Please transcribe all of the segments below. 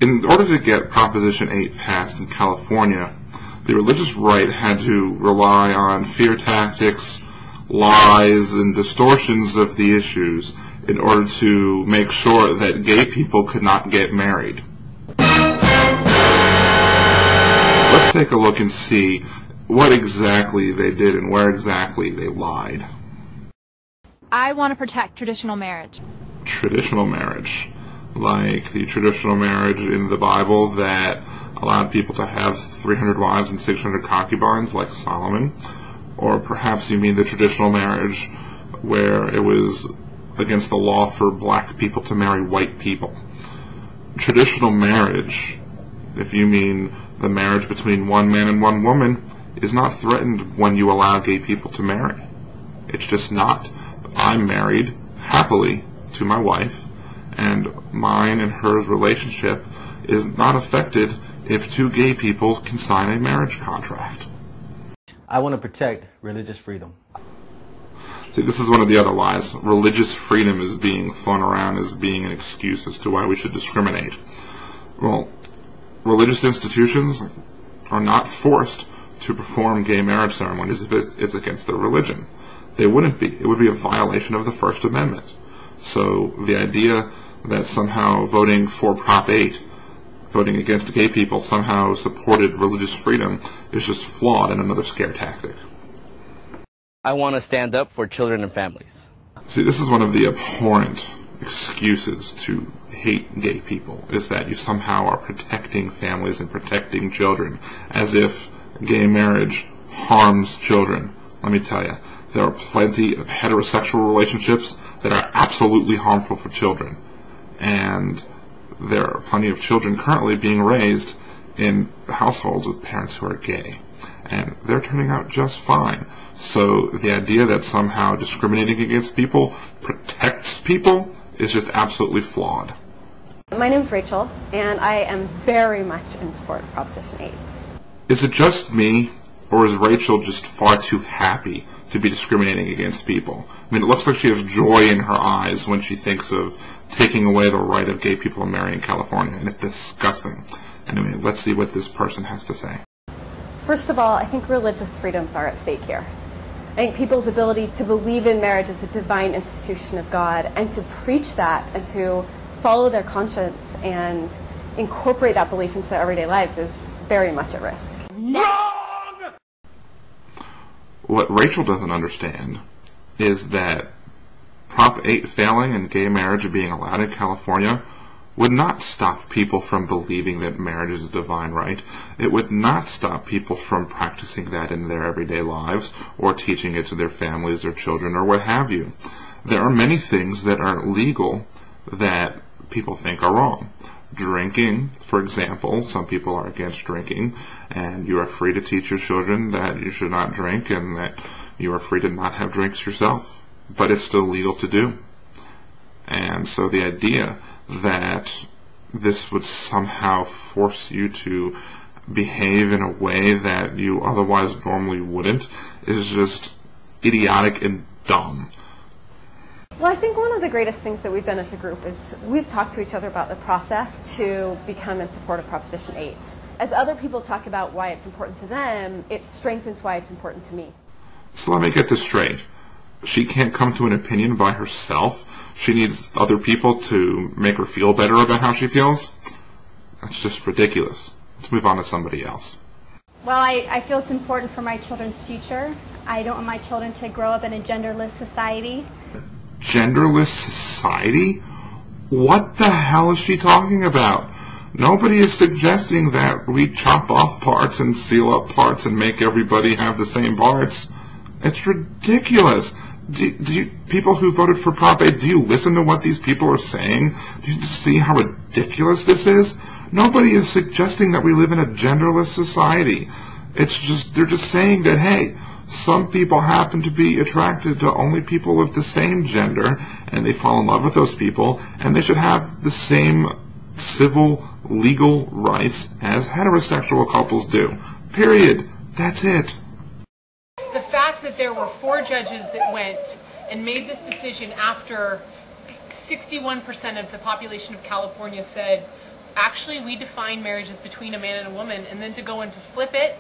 In order to get Proposition 8 passed in California, the religious right had to rely on fear tactics, lies, and distortions of the issues in order to make sure that gay people could not get married. Let's take a look and see what exactly they did and where exactly they lied. I want to protect traditional marriage. Traditional marriage, like the traditional marriage in the Bible that allowed people to have 300 wives and 600 concubines like Solomon, or perhaps you mean the traditional marriage where it was against the law for black people to marry white people. Traditional marriage, if you mean the marriage between one man and one woman, is not threatened when you allow gay people to marry. It's just not. I'm married happily to my wife, and mine and hers relationship is not affected if two gay people can sign a marriage contract. I want to protect religious freedom. See, this is one of the other lies. Religious freedom is being thrown around as being an excuse as to why we should discriminate. Well, religious institutions are not forced to perform gay marriage ceremonies if it's against their religion. They wouldn't be. It would be a violation of the First Amendment. So the idea that somehow voting for Prop 8, voting against gay people, somehow supported religious freedom is just flawed and another scare tactic. I want to stand up for children and families. See, this is one of the abhorrent excuses to hate gay people, is that you somehow are protecting families and protecting children, as if gay marriage harms children. Let me tell you, there are plenty of heterosexual relationships that are absolutely harmful for children. And there are plenty of children currently being raised in households with parents who are gay. And they're turning out just fine. So the idea that somehow discriminating against people protects people is just absolutely flawed. My name's Rachel, and I am very much in support of Proposition 8. Is it just me, or is Rachel just far too happy to be discriminating against people? I mean, it looks like she has joy in her eyes when she thinks of taking away the right of gay people to marry in California, and it's disgusting. Anyway, let's see what this person has to say. First of all, I think religious freedoms are at stake here. I think people's ability to believe in marriage as a divine institution of God and to preach that and to follow their conscience and incorporate that belief into their everyday lives is very much at risk. Wrong! What Rachel doesn't understand is that Prop 8 failing and gay marriage being allowed in California would not stop people from believing that marriage is a divine right. It would not stop people from practicing that in their everyday lives or teaching it to their families or children or what have you. There are many things that are legal that people think are wrong. Drinking, for example, some people are against drinking, and you are free to teach your children that you should not drink and that you are free to not have drinks yourself. But it's still legal to do. And so the idea that this would somehow force you to behave in a way that you otherwise normally wouldn't is just idiotic and dumb. Well, I think one of the greatest things that we've done as a group is we've talked to each other about the process to become in support of Proposition 8. As other people talk about why it's important to them, it strengthens why it's important to me. So let me get this straight. She can't come to an opinion by herself. She needs other people to make her feel better about how she feels. That's just ridiculous. Let's move on to somebody else. Well, I feel it's important for my children's future. I don't want my children to grow up in a genderless society. Genderless society? What the hell is she talking about? Nobody is suggesting that we chop off parts and seal up parts and make everybody have the same parts. It's ridiculous. People who voted for Prop 8, do you listen to what these people are saying? Do you see how ridiculous this is? Nobody is suggesting that we live in a genderless society. It's just, they're just saying that, hey, some people happen to be attracted to only people of the same gender, and they fall in love with those people, and they should have the same civil, legal rights as heterosexual couples do. Period. That's it. The fact that there were 4 judges that went and made this decision after 61% of the population of California said actually we define marriage as between a man and a woman, and then to go and to flip it,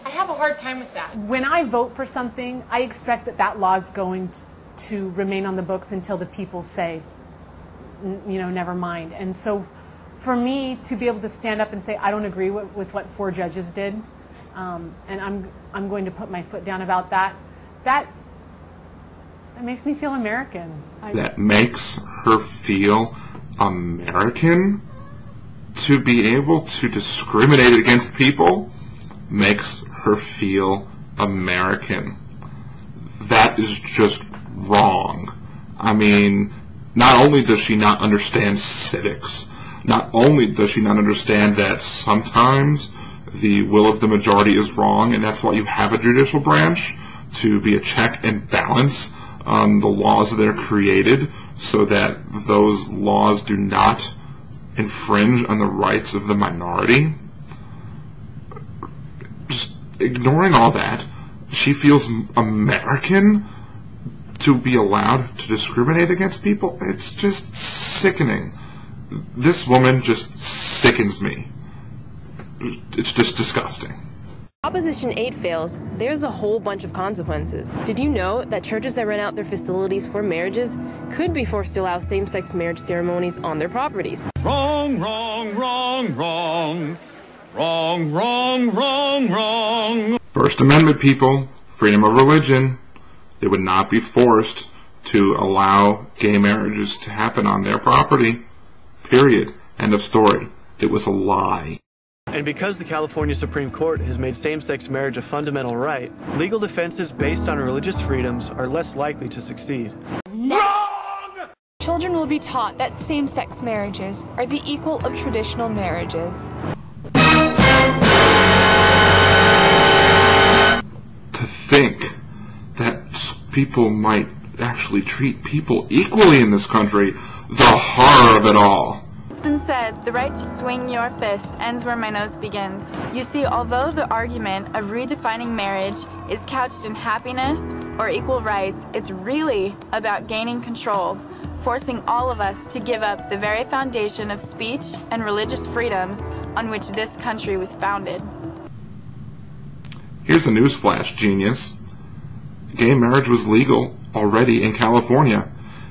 I have a hard time with that. When I vote for something, I expect that that law is going to remain on the books until the people say, never mind. And so for me to be able to stand up and say, I don't agree with what 4 judges did, and I'm going to put my foot down about that makes me feel American. That makes her feel American? To be able to discriminate against people makes her feel American. That is just wrong. I mean, not only does she not understand civics, not only does she not understand that sometimes the will of the majority is wrong, and that's why you have a judicial branch, to be a check and balance on the laws that are created so that those laws do not infringe on the rights of the minority. Just ignoring all that, she feels American to be allowed to discriminate against people. It's just sickening. This woman just sickens me. It's just disgusting. Proposition 8 fails, there's a whole bunch of consequences. Did you know that churches that rent out their facilities for marriages could be forced to allow same-sex marriage ceremonies on their properties? Wrong, wrong, wrong, wrong. Wrong, wrong, wrong, wrong. First Amendment people, freedom of religion. They would not be forced to allow gay marriages to happen on their property. Period. End of story. It was a lie. And because the California Supreme Court has made same-sex marriage a fundamental right, legal defenses based on religious freedoms are less likely to succeed. Wrong! Children will be taught that same-sex marriages are the equal of traditional marriages. To think that people might actually treat people equally in this country, the horror of it all. It's been said, the right to swing your fist ends where my nose begins. You see, although the argument of redefining marriage is couched in happiness or equal rights, it's really about gaining control, forcing all of us to give up the very foundation of speech and religious freedoms on which this country was founded. Here's a newsflash, genius. Gay marriage was legal already in California,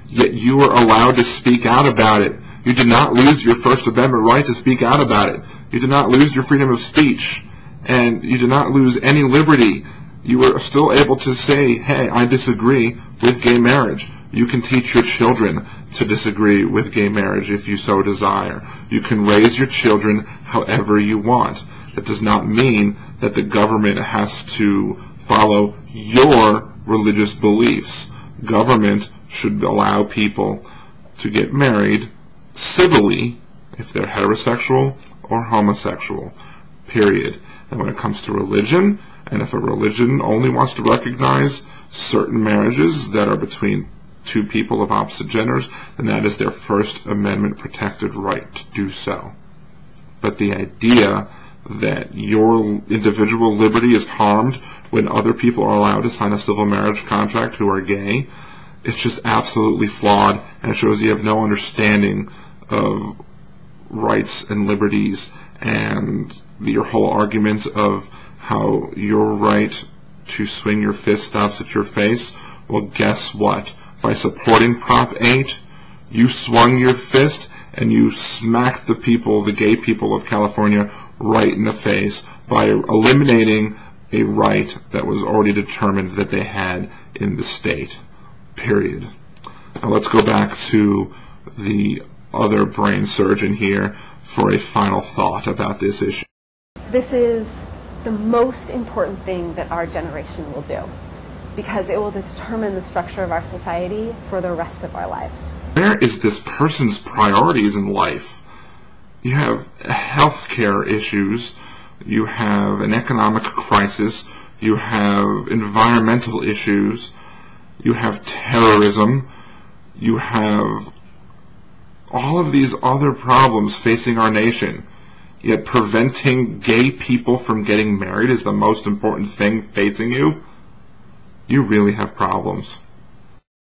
yet you were allowed to speak out about it. You did not lose your First Amendment right to speak out about it. You did not lose your freedom of speech, and you did not lose any liberty. You were still able to say, hey, I disagree with gay marriage. You can teach your children to disagree with gay marriage if you so desire. You can raise your children however you want. That does not mean that the government has to follow your religious beliefs. Government should allow people to get married civilly if they're heterosexual or homosexual, period. And when it comes to religion, and if a religion only wants to recognize certain marriages that are between two people of opposite genders, then that is their First Amendment protected right to do so. But the idea that your individual liberty is harmed when other people are allowed to sign a civil marriage contract who are gay, it's just absolutely flawed, and it shows you have no understanding of rights and liberties, and your whole argument of how your right to swing your fist stops at your face. Well, guess what? By supporting Prop 8, you swung your fist and you smacked the gay people of California right in the face by eliminating a right that was already determined that they had in the state. Period. Now let's go back to the other brain surgeon here for a final thought about this issue. This is the most important thing that our generation will do, because it will determine the structure of our society for the rest of our lives. Where is this person's priorities in life? You have healthcare issues, you have an economic crisis, you have environmental issues, you have terrorism, you have all of these other problems facing our nation. Yet preventing gay people from getting married is the most important thing facing you? You really have problems.